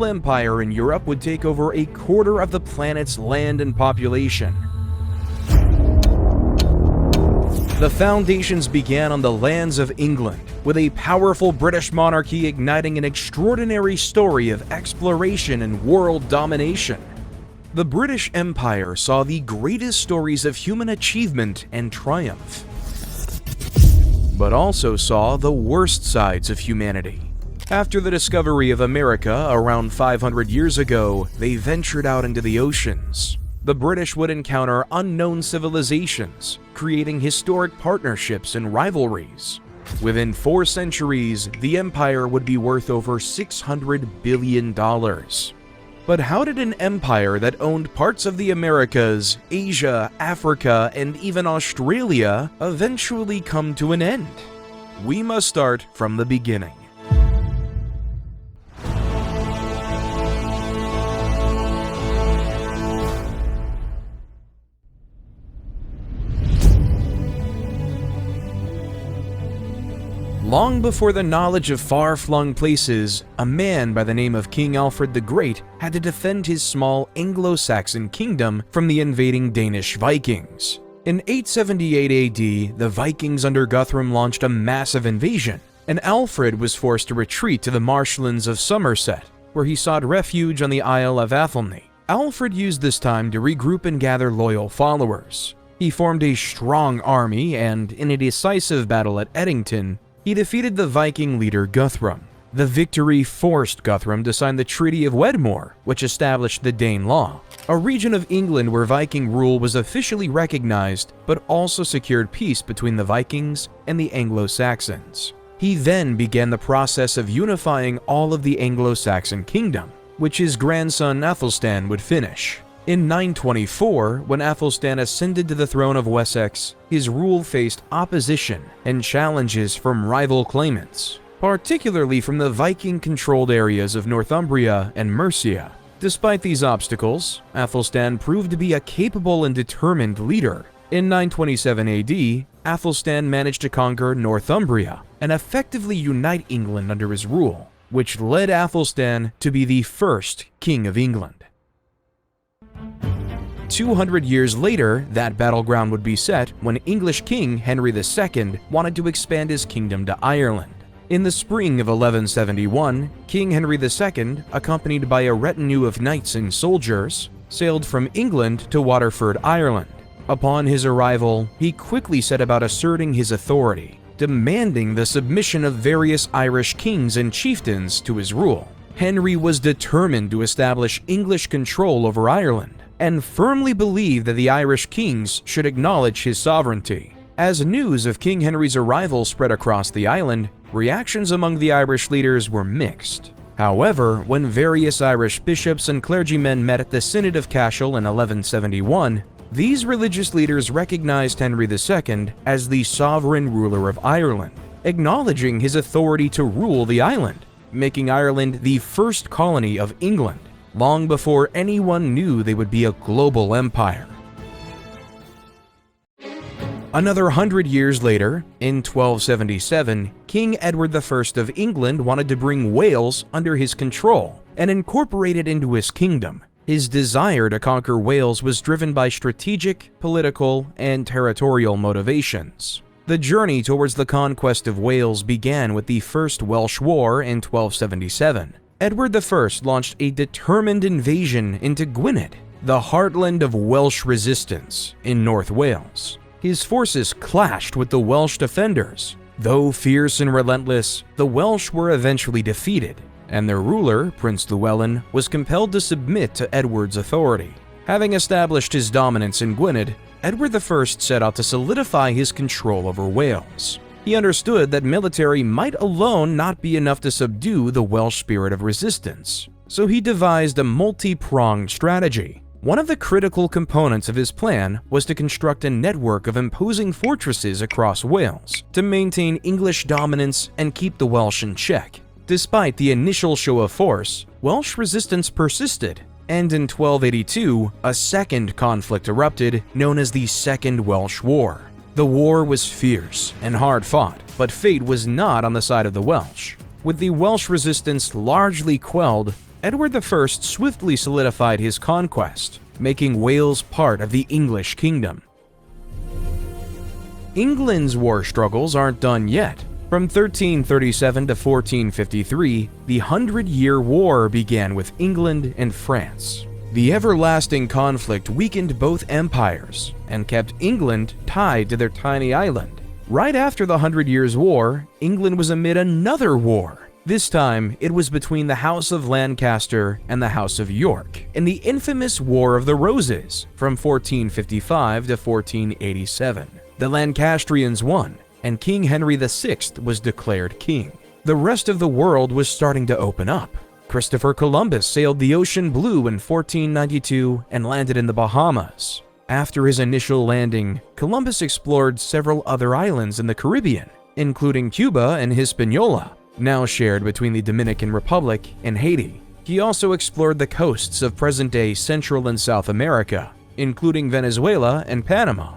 small empire in Europe would take over a quarter of the planet's land and population. The foundations began on the lands of England, with a powerful British monarchy igniting an extraordinary story of exploration and world domination. The British Empire saw the greatest stories of human achievement and triumph, but also saw the worst sides of humanity. After the discovery of America around 500 years ago, they ventured out into the oceans. The British would encounter unknown civilizations, creating historic partnerships and rivalries. Within 4 centuries, the empire would be worth over $600 billion. But how did an empire that owned parts of the Americas, Asia, Africa, and even Australia eventually come to an end? We must start from the beginning. Long before the knowledge of far-flung places, a man by the name of King Alfred the Great had to defend his small Anglo-Saxon kingdom from the invading Danish Vikings. In 878 AD, the Vikings under Guthrum launched a massive invasion, and Alfred was forced to retreat to the marshlands of Somerset, where he sought refuge on the Isle of Athelney. Alfred used this time to regroup and gather loyal followers. He formed a strong army, and in a decisive battle at Edington, he defeated the Viking leader Guthrum. The victory forced Guthrum to sign the Treaty of Wedmore, which established the Dane Law, a region of England where Viking rule was officially recognized, but also secured peace between the Vikings and the Anglo-Saxons. He then began the process of unifying all of the Anglo-Saxon kingdom, which his grandson Athelstan would finish. In 924, when Athelstan ascended to the throne of Wessex, his rule faced opposition and challenges from rival claimants, particularly from the Viking-controlled areas of Northumbria and Mercia. Despite these obstacles, Athelstan proved to be a capable and determined leader. In 927 AD, Athelstan managed to conquer Northumbria and effectively unite England under his rule, which led Athelstan to be the first king of England. 200 years later, that battleground would be set when English King Henry II wanted to expand his kingdom to Ireland. In the spring of 1171, King Henry II, accompanied by a retinue of knights and soldiers, sailed from England to Waterford, Ireland. Upon his arrival, he quickly set about asserting his authority, demanding the submission of various Irish kings and chieftains to his rule. Henry was determined to establish English control over Ireland, and firmly believed that the Irish kings should acknowledge his sovereignty. As news of King Henry's arrival spread across the island, reactions among the Irish leaders were mixed. However, when various Irish bishops and clergymen met at the Synod of Cashel in 1171, these religious leaders recognized Henry II as the sovereign ruler of Ireland, acknowledging his authority to rule the island, making Ireland the first colony of England, long before anyone knew they would be a global empire. Another 100 years later, in 1277, King Edward I of England wanted to bring Wales under his control and incorporate it into his kingdom. His desire to conquer Wales was driven by strategic, political, and territorial motivations. The journey towards the conquest of Wales began with the First Welsh War in 1277. Edward I launched a determined invasion into Gwynedd, the heartland of Welsh resistance in North Wales. His forces clashed with the Welsh defenders. Though fierce and relentless, the Welsh were eventually defeated, and their ruler, Prince Llewellyn, was compelled to submit to Edward's authority. Having established his dominance in Gwynedd, Edward I set out to solidify his control over Wales. He understood that military might alone not be enough to subdue the Welsh spirit of resistance, so he devised a multi-pronged strategy. One of the critical components of his plan was to construct a network of imposing fortresses across Wales to maintain English dominance and keep the Welsh in check. Despite the initial show of force, Welsh resistance persisted, and in 1282, a second conflict erupted known as the Second Welsh War. The war was fierce and hard-fought, but fate was not on the side of the Welsh. With the Welsh resistance largely quelled, Edward I swiftly solidified his conquest, making Wales part of the English kingdom. England's war struggles aren't done yet. From 1337 to 1453, the 100-Year War began with England and France. The everlasting conflict weakened both empires and kept England tied to their tiny island. Right after the 100 Years' War, England was amid another war. This time, it was between the House of Lancaster and the House of York in the infamous War of the Roses from 1455 to 1487. The Lancastrians won, and King Henry VI was declared king. The rest of the world was starting to open up. Christopher Columbus sailed the ocean blue in 1492 and landed in the Bahamas. After his initial landing, Columbus explored several other islands in the Caribbean, including Cuba and Hispaniola, now shared between the Dominican Republic and Haiti. He also explored the coasts of present-day Central and South America, including Venezuela and Panama.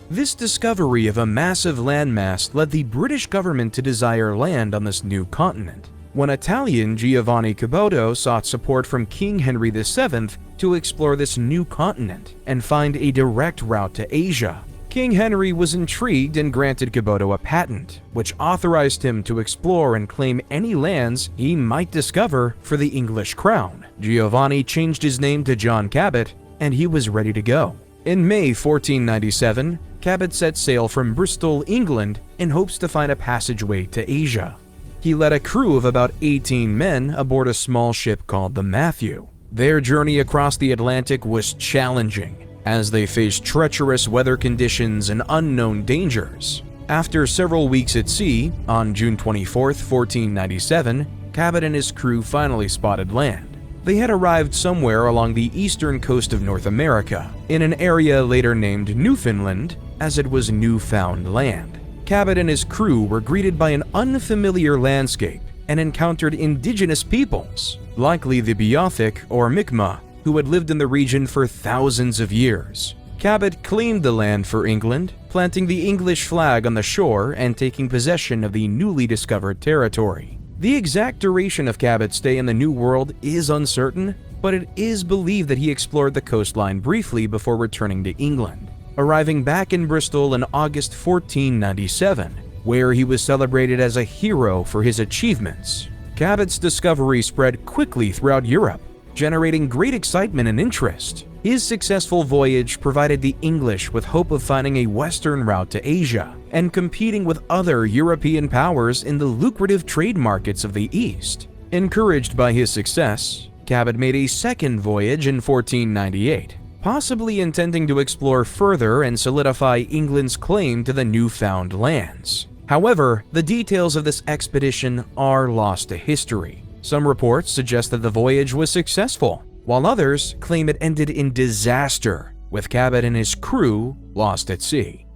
This discovery of a massive landmass led the British government to desire land on this new continent. When Italian Giovanni Caboto sought support from King Henry VII to explore this new continent and find a direct route to Asia, King Henry was intrigued and granted Caboto a patent, which authorized him to explore and claim any lands he might discover for the English crown. Giovanni changed his name to John Cabot, and he was ready to go. In May 1497, Cabot set sail from Bristol, England, in hopes to find a passageway to Asia. He led a crew of about 18 men aboard a small ship called the Matthew. Their journey across the Atlantic was challenging, as they faced treacherous weather conditions and unknown dangers. After several weeks at sea, on June 24, 1497, Cabot and his crew finally spotted land. They had arrived somewhere along the eastern coast of North America, in an area later named Newfoundland, as it was newfound land. Cabot and his crew were greeted by an unfamiliar landscape and encountered indigenous peoples, likely the Beothuk or Mi'kmaq, who had lived in the region for thousands of years. Cabot claimed the land for England, planting the English flag on the shore and taking possession of the newly discovered territory. The exact duration of Cabot's stay in the New World is uncertain, but it is believed that he explored the coastline briefly before returning to England, arriving back in Bristol in August 1497, where he was celebrated as a hero for his achievements. Cabot's discovery spread quickly throughout Europe, generating great excitement and interest. His successful voyage provided the English with hope of finding a western route to Asia and competing with other European powers in the lucrative trade markets of the East. Encouraged by his success, Cabot made a second voyage in 1498, possibly intending to explore further and solidify England's claim to the newfound lands. However, the details of this expedition are lost to history. Some reports suggest that the voyage was successful, while others claim it ended in disaster, with Cabot and his crew lost at sea.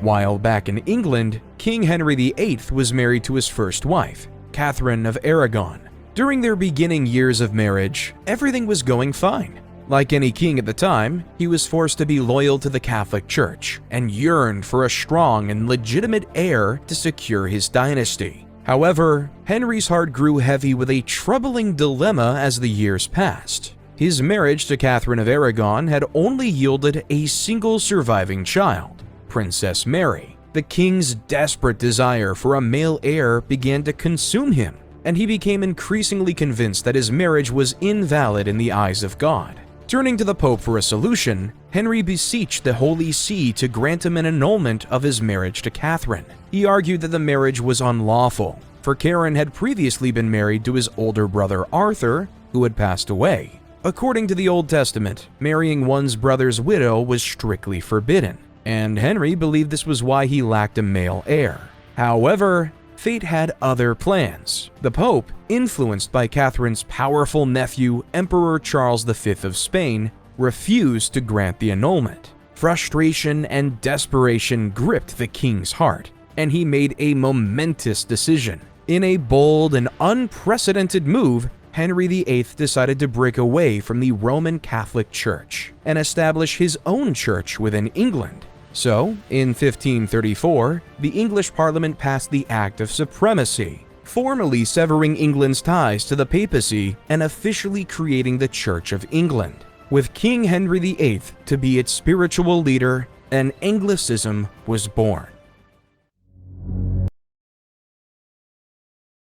While back in England, King Henry VIII was married to his first wife, Catherine of Aragon. During their beginning years of marriage, everything was going fine. Like any king at the time, he was forced to be loyal to the Catholic Church and yearned for a strong and legitimate heir to secure his dynasty. However, Henry's heart grew heavy with a troubling dilemma as the years passed. His marriage to Catherine of Aragon had only yielded a single surviving child, Princess Mary. The king's desperate desire for a male heir began to consume him, and he became increasingly convinced that his marriage was invalid in the eyes of God. Turning to the Pope for a solution, Henry beseeched the Holy See to grant him an annulment of his marriage to Catherine. He argued that the marriage was unlawful, for Karen had previously been married to his older brother Arthur, who had passed away. According to the Old Testament, marrying one's brother's widow was strictly forbidden, and Henry believed this was why he lacked a male heir. However, fate had other plans. The Pope, influenced by Catherine's powerful nephew, Emperor Charles V of Spain, refused to grant the annulment. Frustration and desperation gripped the king's heart, and he made a momentous decision. In a bold and unprecedented move, Henry VIII decided to break away from the Roman Catholic Church and establish his own church within England. So, in 1534, the English Parliament passed the Act of Supremacy, formally severing England's ties to the papacy and officially creating the Church of England. With King Henry VIII to be its spiritual leader, and Anglicism was born.